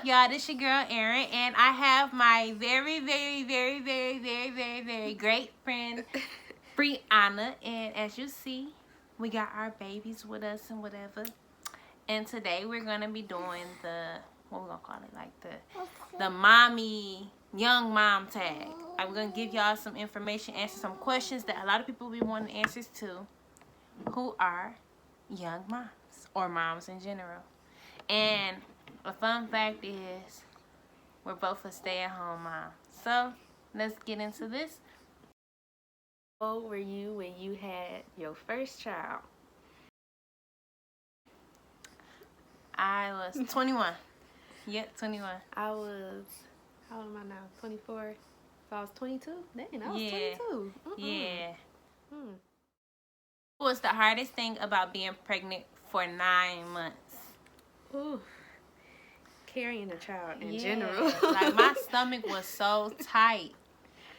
y'all? This your girl Erin, and I have my very, very, very, very, very, very, very great friend Brianna. And as you see, we got our babies with us and whatever. And today we're gonna be doing what we gonna call it, like the mommy young mom tag. I'm gonna give y'all some information, answer some questions that a lot of people be wanting answers to, who are young moms or moms in general. And a fun fact is, we're both a stay-at-home mom. So let's get into this. How old were you when you had your first child? I was 21. Yep, 21. I was, how old am I now? 24. So I was 22? Dang, I was 22. Yeah. What was the hardest thing about being pregnant for 9 months? Ooh. Carrying a child in general. Like, my stomach was so tight.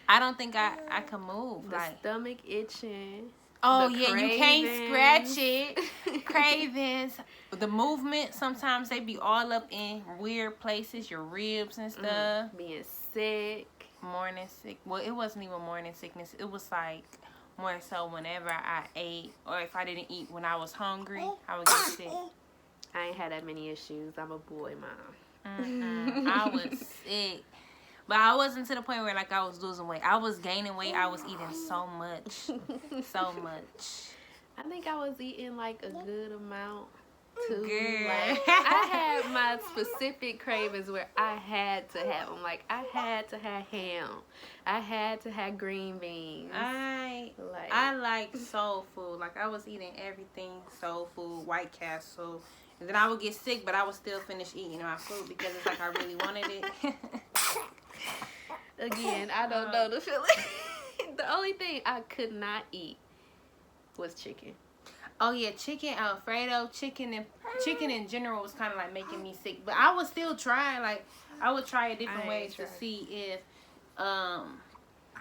I don't think I could move. The stomach itching. Oh, yeah, you can't scratch it. Cravings. The movement, sometimes they be all up in weird places, your ribs and stuff. Being sick. Morning sick. Well, it wasn't even morning sickness. It was like more so whenever I ate, or if I didn't eat when I was hungry, I would get sick. I ain't had that many issues. I'm a boy mom. I was sick. But I wasn't to the point where like I was losing weight. I was gaining weight. I was eating so much. So much. I think I was eating like a good amount too. Girl. Like, I had my specific cravings where I had to have them. Like, I had to have ham. I had to have green beans. I like soul food. Like, I was eating everything soul food, White Castle. And then I would get sick, but I would still finish eating my food because it's like I really wanted it. Again, I don't know the feeling. The only thing I could not eat was chicken. Oh yeah, chicken Alfredo, chicken in general was kind of like making me sick. But I was still trying. Like, I would try different ways to see if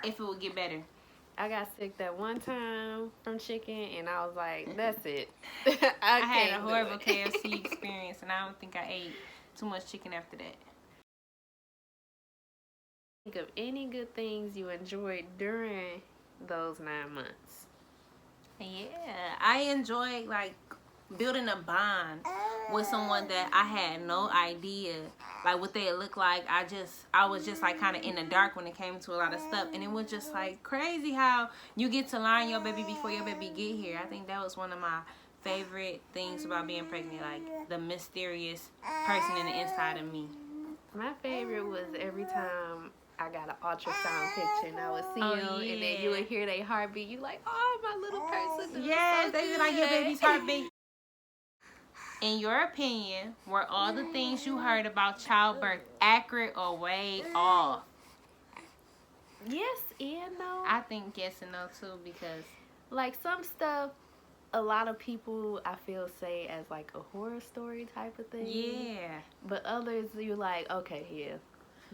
it would get better. I got sick that one time from chicken, and I was like, that's it. I had a horrible KFC experience, and I don't think I ate too much chicken after that. Think of any good things you enjoyed during those 9 months. Yeah, I enjoyed like building a bond with someone that I had no idea like what they look like. I was just like kind of in the dark when it came to a lot of stuff, and it was just like crazy how you get to learn your baby before your baby get here. I think that was one of my favorite things about being pregnant, like the mysterious person in the inside of me. My favorite was every time I got an ultrasound picture and I would see them, and then you would hear their heartbeat. You like, oh, my little person. Yes, they be like your baby's heartbeat. In your opinion, were all the things you heard about childbirth accurate or way off? Yes and no. I think yes and no too, because like some stuff, a lot of people I feel say as like a horror story type of thing. Yeah. But others, you're like, okay, yeah.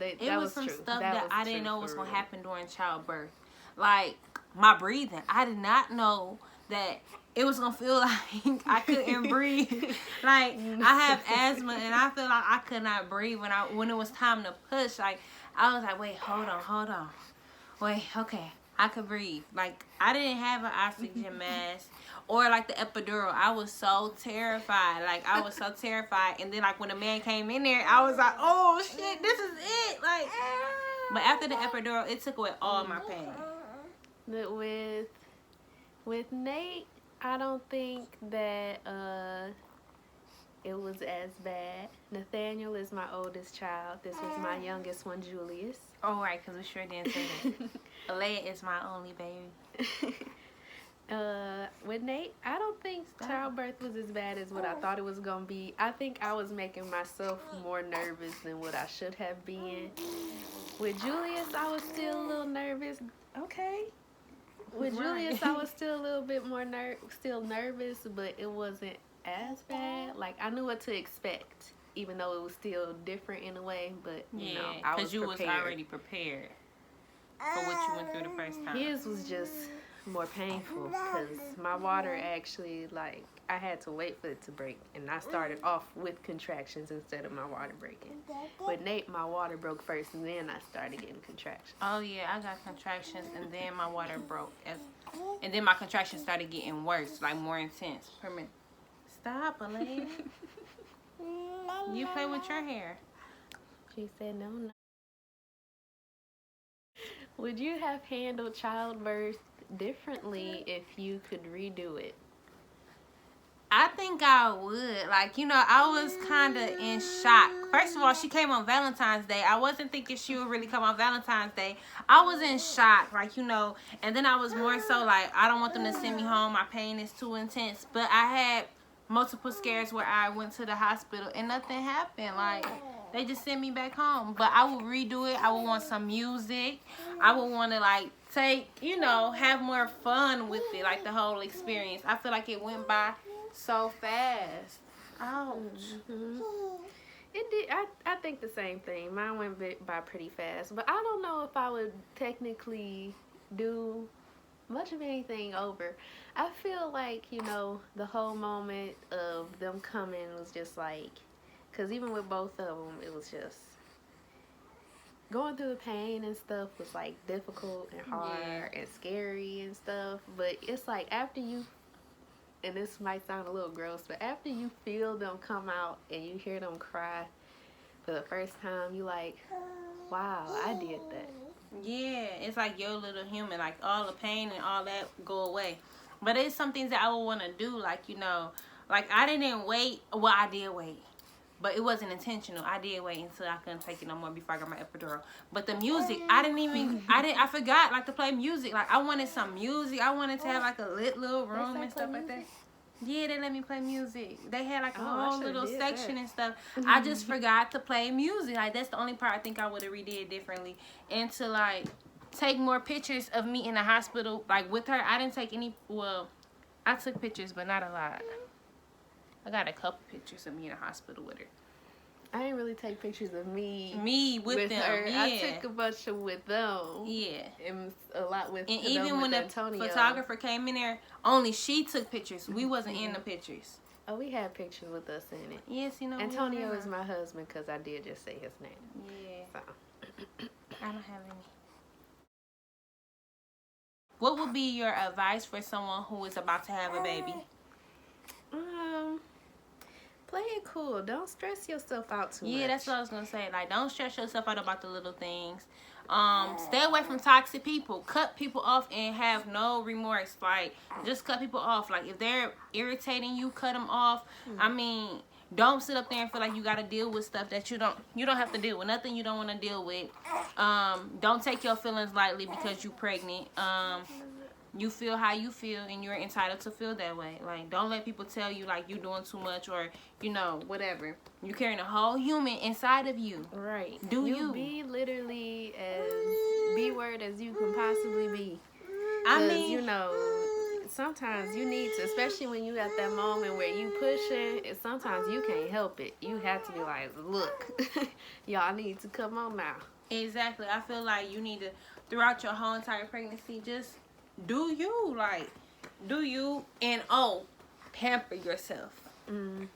It was some stuff that I didn't know was going to happen during childbirth. Like, my breathing. I did not know that it was going to feel like I couldn't breathe. Like, I have asthma, and I feel like I could not breathe when it was time to push. Like, I was like, wait, hold on. Wait, okay, I could breathe. Like, I didn't have an oxygen mask. Or like the epidural. I was so terrified. Like, I was so terrified. And then like when the man came in there, I was like, oh shit, this is it. Like, but after the epidural, it took away all my pain. But with Nate, I don't think that it was as bad. Nathaniel is my oldest child. This is my youngest one, Julius. Oh, right, because we sure didn't say that. Alea is my only baby. With Nate, I don't think childbirth was as bad as what I thought it was gonna be. I think I was making myself more nervous than what I should have been. With Julius, I was still a little nervous. Okay. With Julius, I was still a little bit more nervous, but it wasn't as bad. Like, I knew what to expect, even though it was still different in a way. But you know, I was prepared. Because you was already prepared for what you went through the first time. His was just more painful because my water actually, like, I had to wait for it to break, and I started off with contractions instead of my water breaking. With Nate, my water broke first, and then I started getting contractions. Oh yeah, I got contractions, and then my water broke, and then my contractions started getting worse, like more intense. Per minute. Stop, Elaine. You play with your hair. She said no. Would you have handled childbirth differently if you could redo it? I think I would. Like, you know, I was kind of in shock. First of all, she came on Valentine's Day. I wasn't thinking she would really come on Valentine's Day. I was in shock, like, you know. And then I was more so like, I don't want them to send me home. My pain is too intense. But I had multiple scares where I went to the hospital and nothing happened. Like, they just sent me back home. But I would redo it. I would want some music. I would want to, like, take, you know, have more fun with it. Like, the whole experience. I feel like it went by so fast. Ouch. Mm-hmm. It did. I think the same thing. Mine went by pretty fast. But I don't know if I would technically do much of anything over. I feel like, you know, the whole moment of them coming was just like, because even with both of them, it was just going through the pain and stuff was like difficult and hard and scary and stuff. But it's like after you, and this might sound a little gross, but after you feel them come out and you hear them cry for the first time, you like, wow, I did that. Yeah, it's like your little human, like all the pain and all that go away. But it's some things that I would want to do, like, you know, like I didn't wait. Well, I did wait, but it wasn't intentional. I did wait until I couldn't take it no more before I got my epidural. But the music, I forgot like to play music. Like I wanted some music. I wanted to have like a lit little room and stuff like that. Yeah, they let me play music. They had like a whole little section and stuff. I just forgot to play music. Like that's the only part I think I would have redid differently. And to like take more pictures of me in the hospital, like with her. I didn't take any. Well, I took pictures, but not a lot. I got a couple pictures of me in the hospital with her. I didn't really take pictures of me with them. Her. Yeah. I took a bunch of with them. Yeah. And a lot with. And even when the Antonio. photographer came in there, only she took pictures. We wasn't in the pictures. Oh, we had pictures with us in it. Yes, you know. Antonio is my husband because I did just say his name. Yeah. So. I don't have any. What would be your advice for someone who is about to have a baby? Play it cool. Don't stress yourself out too much. Yeah, that's what I was gonna say. Like, don't stress yourself out about the little things. Stay away from toxic people. Cut people off and have no remorse. Like, just cut people off. Like, if they're irritating you, cut them off. I mean, don't sit up there and feel like you gotta deal with stuff that you don't have to deal with. Nothing you don't want to deal with. Don't take your feelings lightly because you're pregnant. You feel how you feel, and you're entitled to feel that way. Like, don't let people tell you, like, you're doing too much or, you know, whatever. You're carrying a whole human inside of you. Right. You be literally as B-word as you can possibly be. I mean, you know, sometimes you need to, especially when you at that moment where you pushing, and sometimes you can't help it. You have to be like, look, y'all need to come on now. Exactly. I feel like you need to, throughout your whole entire pregnancy, just do you, like, do you, and pamper yourself. And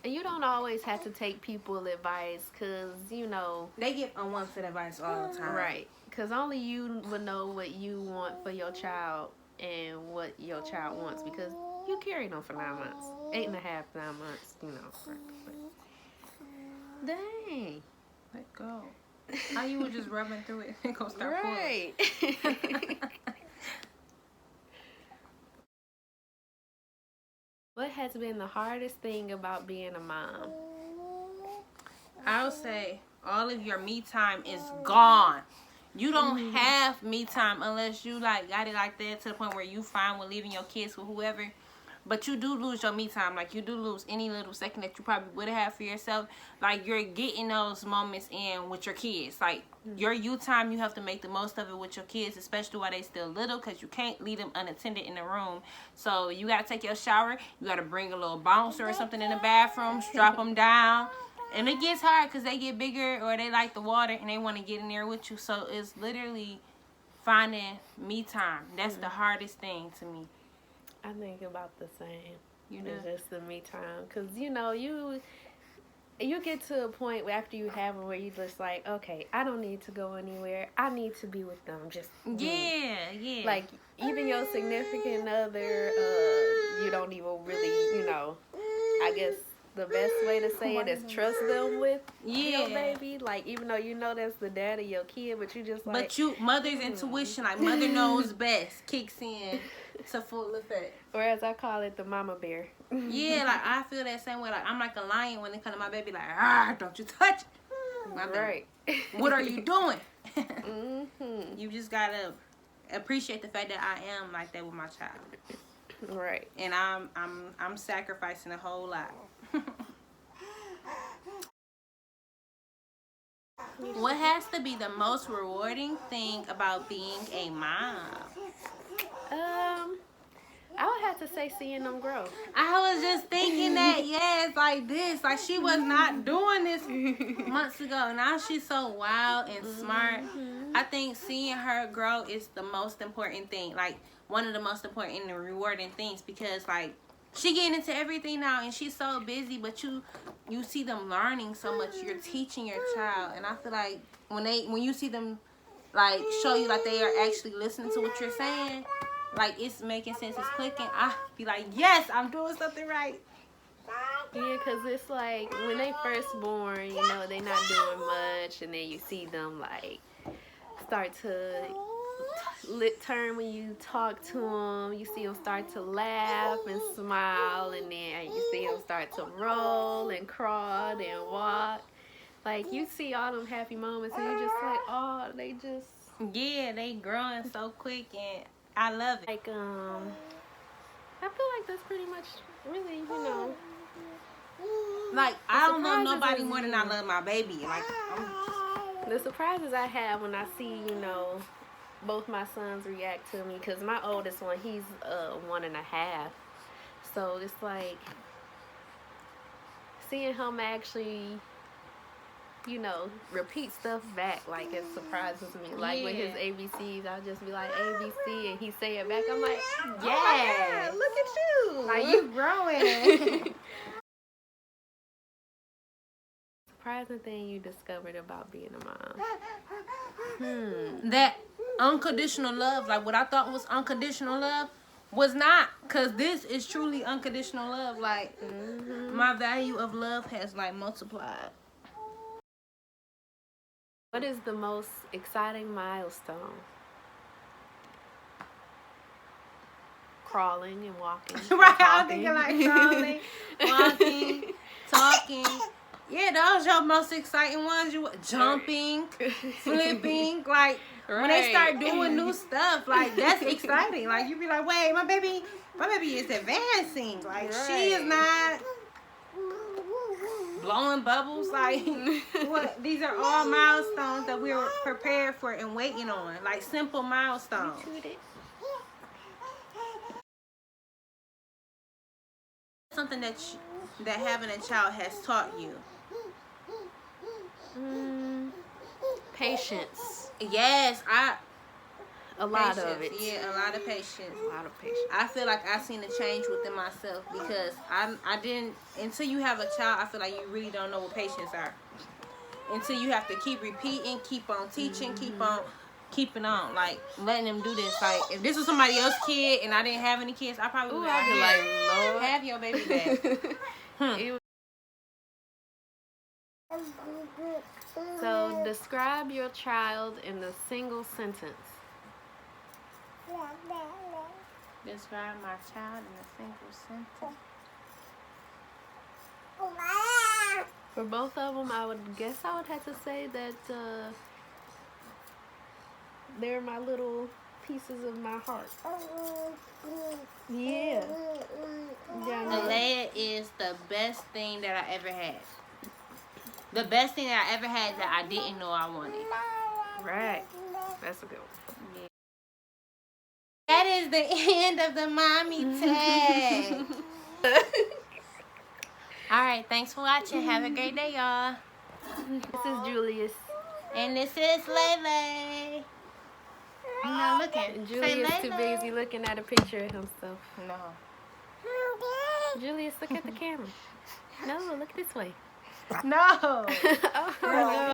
you don't always have to take people's advice, because, you know, they give unwanted advice all the time. Right, because only you will know what you want for your child and what your child wants, because you carried them for 9 months, 8.5, 9 months, you know. Dang. Let go. How you were just rubbing through it and gonna start pulling. Right. What has been the hardest thing about being a mom? I would say all of your me time is gone. You don't have me time unless you like got it like that to the point where you fine with leaving your kids with whoever. But you do lose your me time. Like, you do lose any little second that you probably would have had for yourself. Like, you're getting those moments in with your kids. Like, your you time, you have to make the most of it with your kids, especially while they still little, because you can't leave them unattended in the room. So, you got to take your shower. You got to bring a little bouncer or something in the bathroom, strap them down. And it gets hard because they get bigger or they like the water and they want to get in there with you. So, it's literally finding me time. That's the hardest thing to me. I think about the same. You know, It's just the me time, cause you know you get to a point where after you have them where you just like, okay, I don't need to go anywhere. I need to be with them. Just me. yeah. Like even your significant other, you don't even really, you know. I guess the best way to say it is trust them with your baby. Like even though you know that's the dad of your kid, but you just like. But mother's intuition, like mother knows best, kicks in to full effect. Or as I call it, the mama bear. Yeah, like I feel that same way. Like I'm like a lion when it comes to my baby. Like, don't you touch it. My baby. Right. What are you doing? You just gotta appreciate the fact that I am like that with my child. Right. And I'm sacrificing a whole lot. What has to be the most rewarding thing about being a mom? I would have to say seeing them grow. I was just thinking that, yes, like this. Like she was not doing this months ago. Now she's so wild and smart. I think seeing her grow is the most important thing. Like one of the most important and rewarding things, because like she getting into everything now and she's so busy, but you see them learning so much. You're teaching your child, and I feel like when you see them like show you like they are actually listening to what you're saying, like it's making sense, it's clicking, I be like, yes, I'm doing something right. Yeah, because it's like when they first born, you know, they not doing much, and then you see them like start to turn when you talk to them. You see them start to laugh and smile, and then you see them start to roll and crawl and walk. Like you see all them happy moments, and you're just like, oh, they just they growing so quick, and I love it. Like I feel like that's pretty much really, you know. Like I don't love nobody more than I love my baby. Like the surprises I have when I see, you know, both my sons react to me, because my oldest one, he's 1.5, so it's like seeing him actually, you know, repeat stuff back, like it surprises me. Like with his ABCs, I'll just be like ABC, and he say it back. I'm like, yeah, oh look at you, like you growing. Surprising thing you discovered about being a mom? That unconditional love, like what I thought was unconditional love, was not, because this is truly unconditional love. Like my value of love has like multiplied. What is the most exciting milestone? Crawling and walking. Right, I'm thinking like crawling, walking, talking. Yeah, those your most exciting ones. You jumping, flipping, like when they start doing new stuff, like that's exciting. Like you be like, wait, my baby is advancing. Like she is not blowing bubbles. Like what? These are all milestones that we're prepared for and waiting on. Like simple milestones. Something that having a child has taught you. Patience. Yes, a lot of it. Yeah, a lot of patience. A lot of patience. I feel like I've seen a change within myself, because I didn't, until you have a child, I feel like you really don't know what patience are. Until you have to keep repeating, keep on teaching, keep on keeping on, like letting them do this. Like if this was somebody else's kid and I didn't have any kids, I probably would be like, Lord, have your baby back. So describe your child in a single sentence. Describe my child in a single sentence. For both of them, I would have to say that they're my little pieces of my heart. Yeah. Alea is the best thing that I ever had. The best thing that I ever had that I didn't know I wanted. Right. That's a good one. Yeah. That is the end of the mommy tag. Alright, thanks for watching. Have a great day, y'all. This is Julius. And this is Lele. not looking. And Say Julius too Layla. busy looking at a picture of himself. No. Julius, look at the camera. No, look this way. No. Oh.